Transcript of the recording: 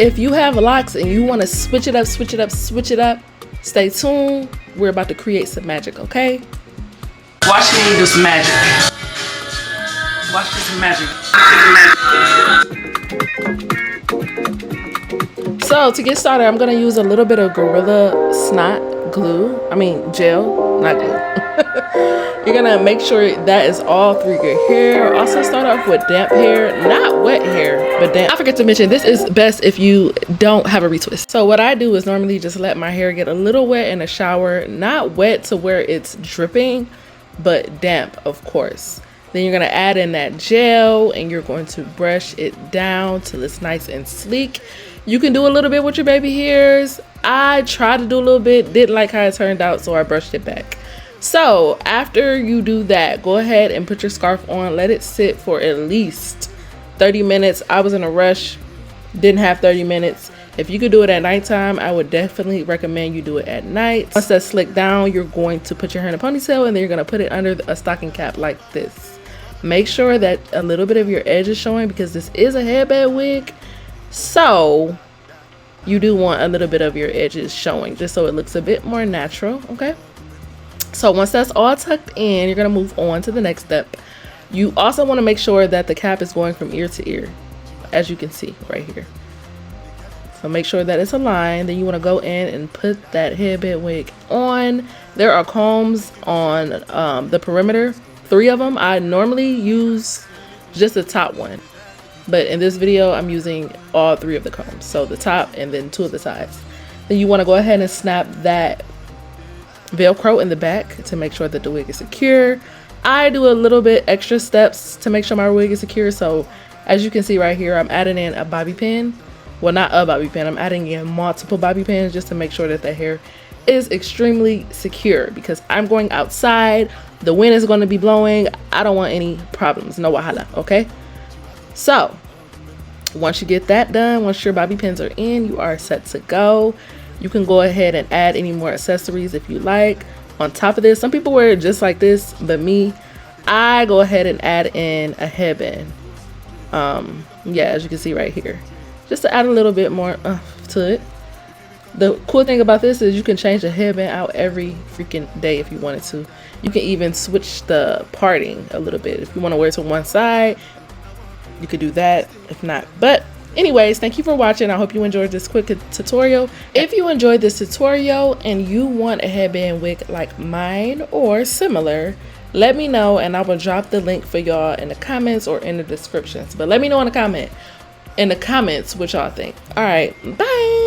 If you have locks and you want to switch it up, stay tuned. We're about to create some magic, okay? Watch me do some magic. Watch this magic. So to get started, I'm gonna use a little bit of Gorilla Snot glue. I mean gel, not glue. You're gonna make sure that is all through your hair. Also start off with damp hair, not wet hair, but damp. I forget to mention, this is best if you don't have a retwist. So what I do is normally just let my hair get a little wet in the shower, not wet to where it's dripping, but damp, of course. Then you're gonna add in that gel and you're going to brush it down till it's nice and sleek. You can do a little bit with your baby hairs. I tried to do a little bit, didn't like how it turned out, so I brushed it back. So after you do that, go ahead and put your scarf on. Let it sit for at least 30 minutes. I was in a rush, didn't have 30 minutes. If you could do it at nighttime, I would definitely recommend you do it at night. Once that's slicked down, you're going to put your hair in a ponytail and then you're gonna put it under a stocking cap like this. Make sure that a little bit of your edge is showing because this is a headband wig. So you do want a little bit of your edges showing just so it looks a bit more natural, okay? So once that's all tucked in, you're gonna move on to the next step. You also wanna make sure that the cap is going from ear to ear, as you can see right here. So make sure that it's aligned. Then you wanna go in and put that headband wig on. There are combs on the perimeter, 3 of them. I normally use just the top one, but in this video I'm using all 3 of the combs, so the top and then 2 of the sides. Then you want to go ahead and snap that velcro in the back to make sure that the wig is secure. I do a little bit extra steps to make sure my wig is secure. So as you can see right here, I'm adding in a bobby pin. Well, not a bobby pin, I'm adding in multiple bobby pins just to make sure that the hair is extremely secure because I'm going outside, the wind is going to be blowing. I don't want any problems, no wahala, okay? So once you get that done, once your bobby pins are in, you are set to go. You can go ahead and add any more accessories if you like on top of this. Some people wear it just like this, but me, I go ahead and add in a headband. Yeah, as you can see right here, just to add a little bit more to it. The cool thing about this is you can change the headband out every freaking day if you wanted to. You can even switch the parting a little bit. If you want to wear it to one side, you could do that. If not, but anyways, thank you for watching. I hope you enjoyed this quick tutorial. If you enjoyed this tutorial and you want a headband wig like mine or similar, let me know and I will drop the link for y'all in the comments or in the descriptions. But let me know in the comments what y'all think. All right, bye.